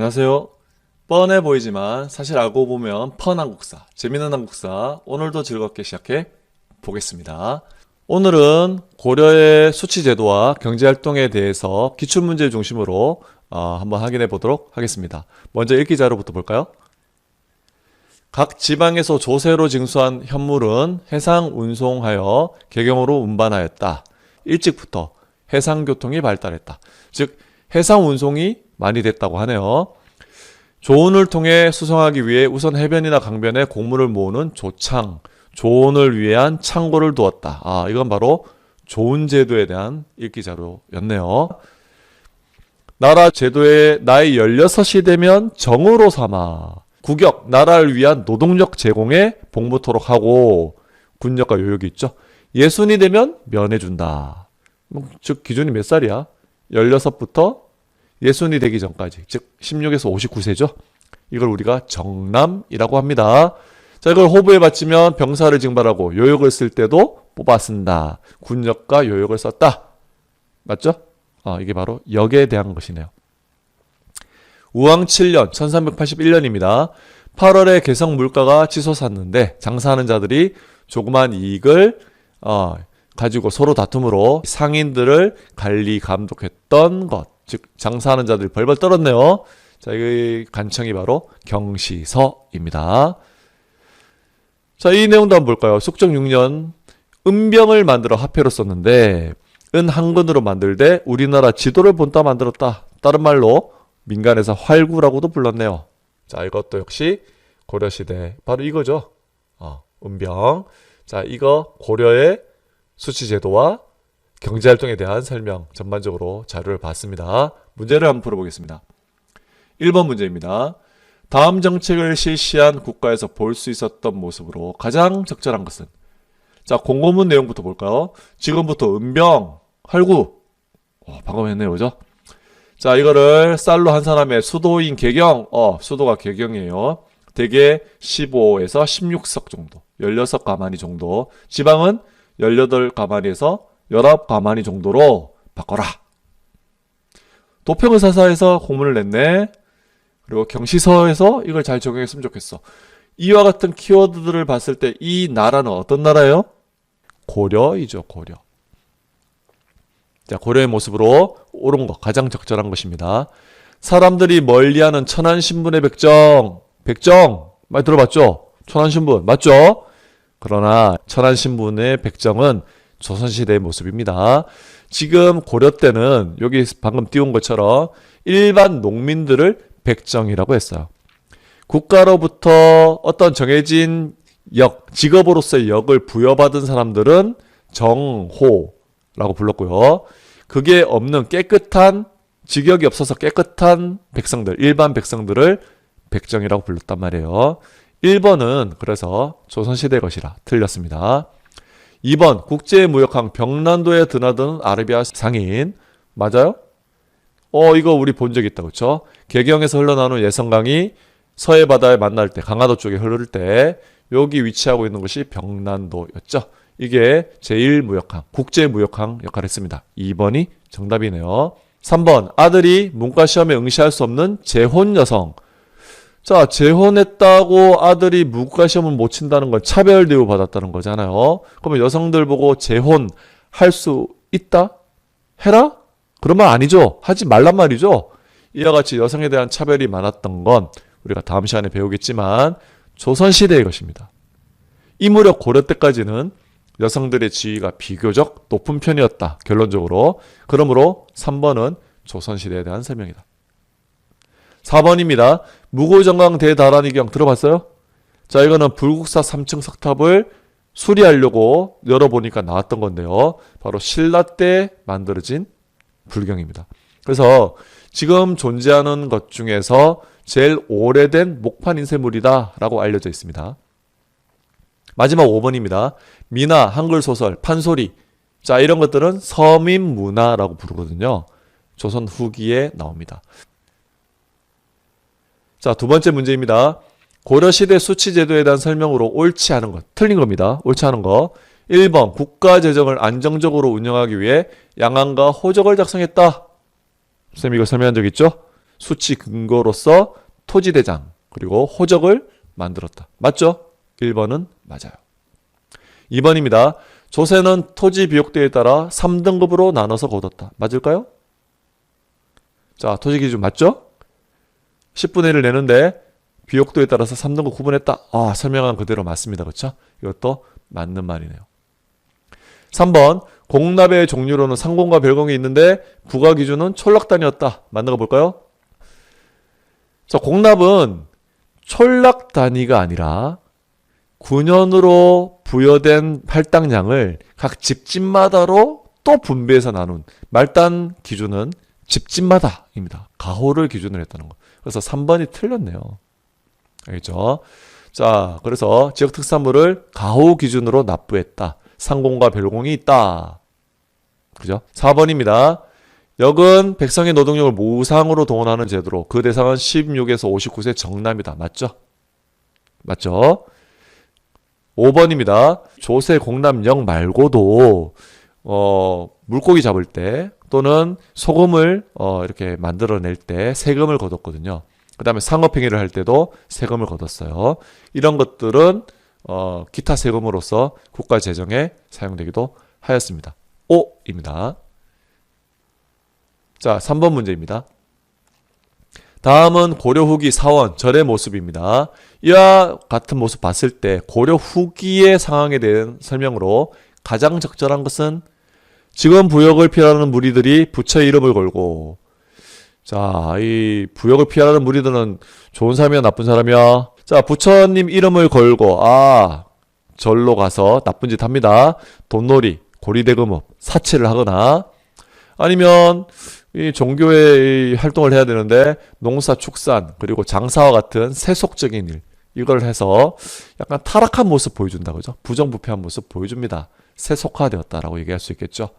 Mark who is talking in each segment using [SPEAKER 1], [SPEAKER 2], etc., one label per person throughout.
[SPEAKER 1] 안녕하세요. 뻔해 보이지만 사실 알고 보면 한국사, 재밌는 한국사 오늘도 즐겁게 시작해 보겠습니다. 오늘은 고려의 수치제도와 경제활동에 대해서 기출문제 중심으로 한번 확인해 보도록 하겠습니다. 먼저 읽기 자료부터 볼까요? 각 지방에서 조세로 징수한 현물은 해상 운송하여 개경으로 운반하였다. 일찍부터 해상교통이 발달했다. 즉 해상 운송이 많이 됐다고 하네요. 조운을 통해 수송하기 위해 우선 해변이나 강변에 곡물을 모으는 조창, 조운을 위한 창고를 두었다. 이건 바로 조운제도에 대한 읽기 자료였네요. 나라 제도에 나이 16이 되면 정으로 삼아 국역, 나라를 위한 노동력 제공에 복무토록 하고 군역과 요역이 있죠. 60이 되면 면해준다. 즉 기준이 몇 살이야? 16부터 60이 되기 전까지, 즉 16에서 59세죠. 이걸 우리가 정남이라고 합니다. 자, 이걸 호부에 바치면 병사를 징발하고 요역을 쓸 때도 뽑아 쓴다. 군역과 요역을 썼다. 맞죠? 이게 바로 역에 대한 것이네요. 우왕 7년 1381년입니다. 8월에 개성 물가가 치솟았는데 장사하는 자들이 조그만 이익을 가지고 서로 다툼으로 상인들을 관리 감독했던 것, 즉 장사하는 자들이 벌벌 떨었네요. 자, 이 간청이 바로 경시서입니다. 자, 이 내용도 한번 볼까요? 숙종 6년 은병을 만들어 화폐로 썼는데 은 한 근으로 만들되 우리나라 지도를 본따 만들었다. 다른 말로 민간에서 활구라고도 불렀네요. 자, 이것도 역시 고려시대 바로 이거죠. 은병. 자, 이거 고려의 수치제도와 경제활동에 대한 설명 전반적으로 자료를 봤습니다. 문제를 한번 풀어보겠습니다. 1번 문제입니다. 다음 정책을 실시한 국가에서 볼 수 있었던 모습으로 가장 적절한 것은? 자, 공고문 내용부터 볼까요? 지금부터 은병, 활구. 방금 했네요, 그죠? 자, 이거를 쌀로 한 사람의 수도인 개경, 수도가 개경이에요. 대개 15에서 16석 정도, 16가마니 정도. 지방은 18가마니에서 19가마니 정도로 바꿔라. 도평의사사에서 공문을 냈네. 그리고 경시서에서 이걸 잘 적용했으면 좋겠어. 이와 같은 키워드들을 봤을 때 이 나라는 어떤 나라예요? 고려이죠, 고려. 자, 고려의 모습으로 옳은 것, 가장 적절한 것입니다. 사람들이 멀리하는 천안신분의 백정 많이 들어봤죠? 천안신분 맞죠? 그러나 천안신분의 백정은 조선시대의 모습입니다. 지금 고려 때는 여기 방금 띄운 것처럼 일반 농민들을 백정이라고 했어요. 국가로부터 어떤 정해진 직업으로서의 역을 부여받은 사람들은 정호라고 불렀고요. 그게 없는 깨끗한, 직역이 없어서 깨끗한 백성들, 일반 백성들을 백정이라고 불렀단 말이에요. 1번은 그래서 조선시대 것이라 틀렸습니다. 2번 국제무역항 병란도에 드나드는 아라비아 상인 맞아요? 이거 우리 본 적 있다, 그렇죠? 개경에서 흘러나오는 예성강이 서해 바다에 만날 때, 강화도 쪽에 흐를 때 여기 위치하고 있는 것이 병란도였죠. 이게 제1무역항, 국제무역항 역할을 했습니다. 2번이 정답이네요. 3번 아들이 문과시험에 응시할 수 없는 재혼 여성. 자, 재혼했다고 아들이 문과시험을 못 친다는 건 차별 대우 받았다는 거잖아요. 그러면 여성들 보고 재혼할 수 있다? 해라? 그런 말 아니죠. 하지 말란 말이죠. 이와 같이 여성에 대한 차별이 많았던 건 우리가 다음 시간에 배우겠지만 조선시대의 것입니다. 이 무렵 고려 때까지는 여성들의 지위가 비교적 높은 편이었다. 결론적으로. 그러므로 3번은 조선시대에 대한 설명이다. 4번입니다. 무고정강 대다란이경 들어봤어요? 자, 이거는 불국사 3층 석탑을 수리하려고 열어보니까 나왔던 건데요. 바로 신라 때 만들어진 불경입니다. 그래서 지금 존재하는 것 중에서 제일 오래된 목판 인쇄물이다 라고 알려져 있습니다. 마지막 5번입니다. 미나, 한글소설, 판소리. 자, 이런 것들은 서민문화라고 부르거든요. 조선 후기에 나옵니다. 자, 두 번째 문제입니다. 고려시대 수치제도에 대한 설명으로 옳지 않은 것, 틀린 겁니다. 옳지 않은 거. 1번 국가재정을 안정적으로 운영하기 위해 양안과 호적을 작성했다. 선생님 이거 설명한 적 있죠? 수치 근거로서 토지대장 그리고 호적을 만들었다. 맞죠? 1번은 맞아요. 2번입니다. 조세는 토지 비옥대에 따라 3등급으로 나눠서 거뒀다. 맞을까요? 자, 토지 기준 맞죠? 10분의 1을 내는데 비옥도에 따라서 3등급 구분했다. 아, 설명한 그대로 맞습니다. 그렇죠? 이것도 맞는 말이네요. 3번 공납의 종류로는 상공과 별공이 있는데 부과 기준은 촌락 단위였다. 맞는 거 볼까요? 자, 공납은 촌락 단위가 아니라 9년으로 부여된 할당량을 각 집집마다로 또 분배해서 나눈 말단 기준은 집집마다입니다. 가호를 기준으로 했다는 거. 그래서 3번이 틀렸네요. 알겠죠? 자, 그래서 지역특산물을 가호 기준으로 납부했다. 상공과 별공이 있다. 그죠? 4번입니다. 역은 백성의 노동력을 무상으로 동원하는 제도로 그 대상은 16에서 59세 정남이다. 맞죠? 맞죠? 5번입니다. 조세 공납역 말고도 물고기 잡을 때 또는 소금을 이렇게 만들어낼 때 세금을 거뒀거든요. 그 다음에 상업행위를 할 때도 세금을 거뒀어요. 이런 것들은 기타 세금으로서 국가 재정에 사용되기도 하였습니다. 5입니다. 자, 3번 문제입니다. 다음은 고려 후기 사원 절의 모습입니다. 이와 같은 모습 봤을 때 고려 후기의 상황에 대한 설명으로 가장 적절한 것은 지금 부역을 피하는 무리들이 부처의 이름을 걸고, 자, 이 부역을 피하는 무리들은 좋은 사람이야 나쁜 사람이야? 자, 부처님 이름을 걸고 절로 가서 나쁜 짓 합니다. 돈놀이, 고리대금업, 사치를 하거나 아니면 이 종교의 활동을 해야 되는데 농사, 축산, 그리고 장사와 같은 세속적인 일, 이걸 해서 약간 타락한 모습 보여준다. 그죠? 부정부패한 모습 보여줍니다. 세속화되었다라고 얘기할 수 있겠죠.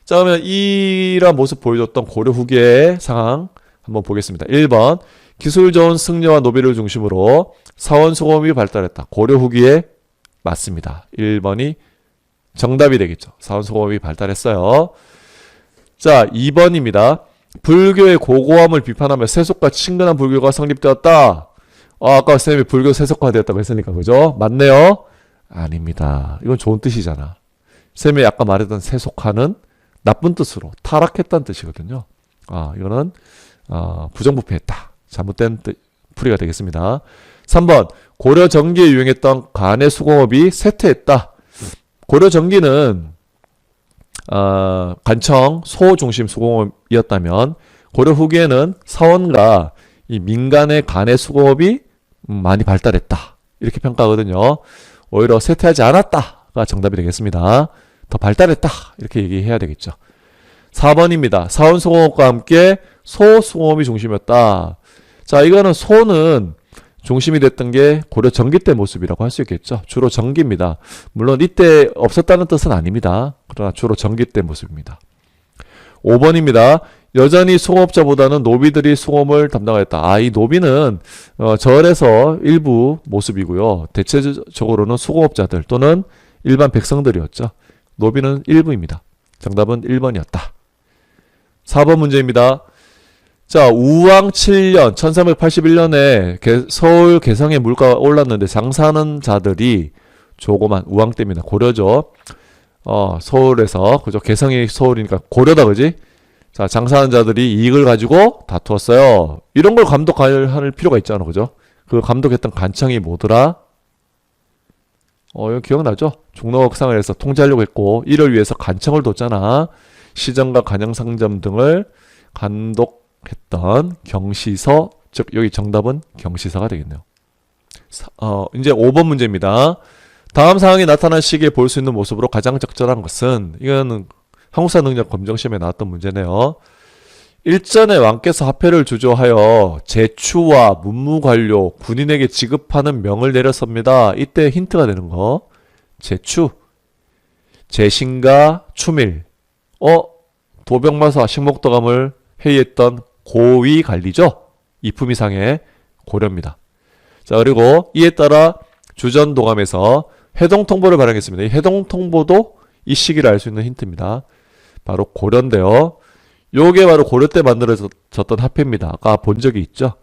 [SPEAKER 1] 자, 그러면 이러한 모습 보여줬던 고려 후기의 상황 한번 보겠습니다. 1번 기술 좋은 승려와 노비를 중심으로 사원수공업이 발달했다. 고려 후기에 맞습니다. 1번이 정답이 되겠죠. 사원수공업이 발달했어요. 자, 2번입니다. 불교의 고고함을 비판하며 세속과 친근한 불교가 성립되었다. 아까 쌤이 불교 세속화되었다고 했으니까 그죠? 맞네요. 아닙니다. 이건 좋은 뜻이잖아. 쌤이 아까 말했던 세속화는 나쁜 뜻으로 타락했다는 뜻이거든요. 이거는 부정부패했다. 잘못된 풀이가 되겠습니다. 3번 고려 전기에 유행했던 간의 수공업이 쇠퇴했다. 고려 전기는 간청 소 중심 수공업이었다면 고려 후기에는 사원과 이 민간의 간의 수공업이 많이 발달했다. 이렇게 평가하거든요. 오히려 쇠퇴하지 않았다가 정답이 되겠습니다. 더 발달했다. 이렇게 얘기해야 되겠죠. 4번입니다. 사원 수공업과 함께 소 수공업이 중심이었다. 자, 이거는 소는 중심이 됐던 게 고려 전기 때 모습이라고 할 수 있겠죠. 주로 전기입니다. 물론 이때 없었다는 뜻은 아닙니다. 그러나 주로 전기 때 모습입니다. 5번입니다. 여전히 수공업자보다는 노비들이 수공업을 담당하였다. 이 노비는 절에서 일부 모습이고요. 대체적으로는 수공업자들 또는 일반 백성들이었죠. 노비는 일부입니다. 정답은 1번이었다. 4번 문제입니다. 자, 우왕 7년 1381년에 서울 개성의 물가가 올랐는데 장사하는 자들이 조그만 우왕 때입니다. 고려죠. 서울에서 그죠? 개성이 서울이니까 고려다 그지? 자, 장사하는 자들이 이익을 가지고 다투었어요. 이런 걸 감독할 필요가 있잖아. 그죠? 그 감독했던 간청이 뭐더라? 이거 기억나죠? 종로옥상을 해서 통제하려고 했고 이를 위해서 간청을 뒀잖아. 시정과 간영상점 등을 감독했던 경시서, 즉 여기 정답은 경시서가 되겠네요. 이제 5번 문제입니다. 다음 상황이 나타난 시기에 볼 수 있는 모습으로 가장 적절한 것은, 이거는 한국사 능력 검정시험에 나왔던 문제네요. 일전에 왕께서 화폐를 주조하여 제추와 문무관료, 군인에게 지급하는 명을 내렸습니다. 이때 힌트가 되는 거. 제추, 제신과 추밀, 도병마사 식목도감을 회의했던 고위관리죠. 이품위상의 고려입니다. 자, 그리고 이에 따라 주전도감에서 해동통보를 발행했습니다. 이 해동통보도 이 시기를 알 수 있는 힌트입니다. 바로 고려인데요. 요게 바로 고려 때 만들어졌던 화폐입니다. 아까 본 적이 있죠.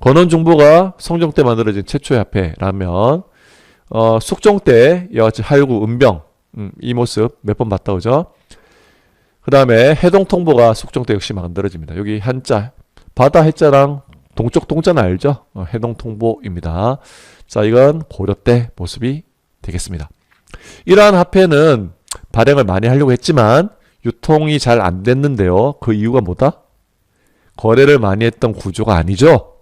[SPEAKER 1] 건원중부가 성종 때 만들어진 최초의 화폐라면 숙종 때 이와 같이 할구, 은병 이 모습 몇 번 봤다 그죠? 그 다음에 해동통보가 숙종 때 역시 만들어집니다. 여기 한자 바다 해자랑 동쪽 동자는 알죠? 해동통보입니다. 자, 이건 고려 때 모습이 되겠습니다. 이러한 화폐는 발행을 많이 하려고 했지만 유통이 잘 안 됐는데요. 그 이유가 뭐다? 거래를 많이 했던 구조가 아니죠.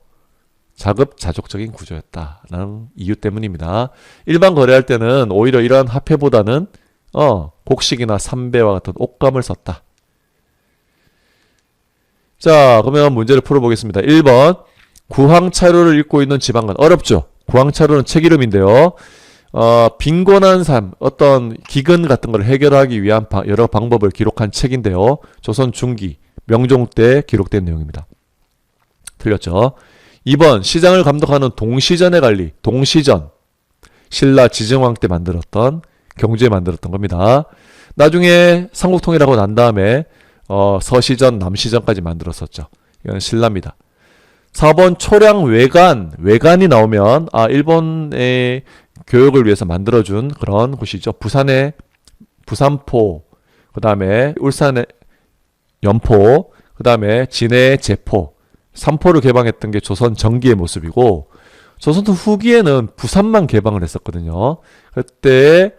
[SPEAKER 1] 자급자족적인 구조였다라는 이유 때문입니다. 일반 거래할 때는 오히려 이러한 화폐보다는 곡식이나 삼배와 같은 옷감을 썼다. 자, 그러면 문제를 풀어보겠습니다. 1번 구황차료를 읽고 있는 지방은 어렵죠. 구황차료는 책 이름인데요. 빈곤한 삶, 어떤 기근 같은 걸 해결하기 위한 여러 방법을 기록한 책인데요. 조선 중기, 명종 때 기록된 내용입니다. 틀렸죠. 2번 시장을 감독하는 동시전의 관리, 동시전. 신라 지정왕 때 만들었던, 경주에 만들었던 겁니다. 나중에 삼국통일하고 난 다음에 서시전, 남시전까지 만들었었죠. 이건 신라입니다. 4번 초량 외관이 나오면 일본의 교육을 위해서 만들어준 그런 곳이죠. 부산의 부산포, 그 다음에 울산의 연포, 그 다음에 진해의 제포, 삼포를 개방했던 게 조선 전기의 모습이고 조선 후기에는 부산만 개방을 했었거든요. 그때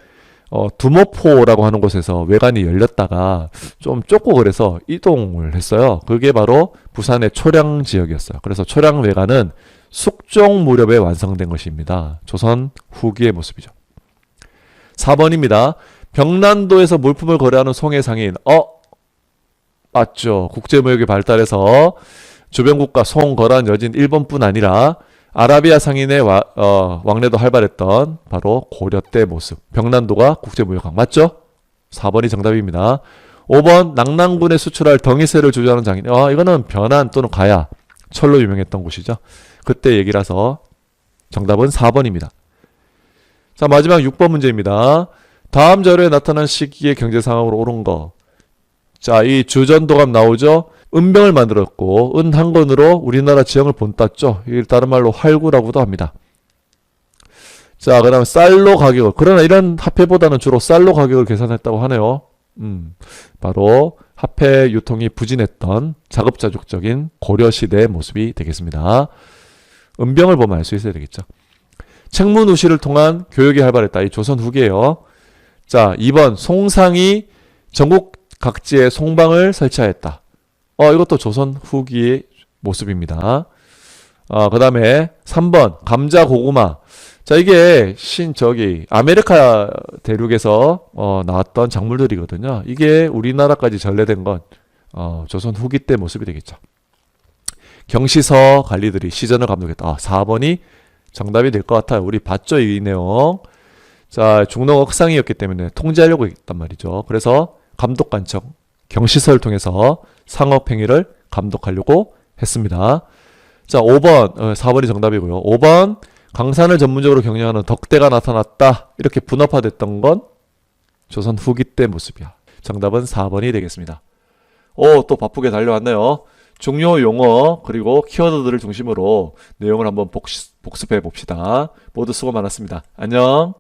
[SPEAKER 1] 두모포라고 하는 곳에서 외관이 열렸다가 좀 좁고 그래서 이동을 했어요. 그게 바로 부산의 초량 지역이었어요. 그래서 초량 외관은 숙종 무렵에 완성된 것입니다. 조선 후기의 모습이죠. 4번입니다. 병난도에서 물품을 거래하는 송해상인 맞죠. 국제무역이 발달해서 주변국가 송, 거란, 여진, 일본뿐 아니라 아라비아 상인의 왕래도 활발했던 바로 고려 때 모습. 병난도가 국제무역강 맞죠? 4번이 정답입니다. 5번 낙랑군에 수출할 덩이새를 조절하는 장인. 이거는 변안 또는 가야 철로 유명했던 곳이죠. 그때 얘기라서 정답은 4번입니다. 자, 마지막 6번 문제입니다. 다음 자료에 나타난 시기의 경제 상황으로 옳은 거. 자, 이 주전도감 나오죠? 은병을 만들었고 은 한 건으로 우리나라 지형을 본땄죠. 이걸 다른 말로 활구라고도 합니다. 자, 그 다음 쌀로 가격을, 그러나 이런 화폐보다는 주로 쌀로 가격을 계산했다고 하네요. 바로 화폐 유통이 부진했던 자급자족적인 고려시대의 모습이 되겠습니다. 은병을 보면 알 수 있어야 되겠죠. 책문우시를 통한 교육이 활발했다. 이 조선 후기예요. 자, 2번 송상이 전국 각지에 송방을 설치하였다. 이것도 조선 후기의 모습입니다. 그 다음에 3번 감자 고구마. 자, 이게 아메리카 대륙에서 나왔던 작물들이거든요. 이게 우리나라까지 전래된 건 조선 후기 때 모습이 되겠죠. 경시서 관리들이 시전을 감독했다. 4번이 정답이 될 것 같아요. 우리 봤죠, 이 내용. 자, 중농 억상이었기 때문에 통제하려고 했단 말이죠. 그래서 감독관청, 경시서를 통해서 상업행위를 감독하려고 했습니다. 자, 5번, 4번이 정답이고요. 5번, 강산을 전문적으로 경영하는 덕대가 나타났다. 이렇게 분업화됐던 건 조선 후기 때 모습이야. 정답은 4번이 되겠습니다. 또 바쁘게 달려왔네요. 중요 용어 그리고 키워드들을 중심으로 내용을 한번 복습해 봅시다. 모두 수고 많았습니다. 안녕.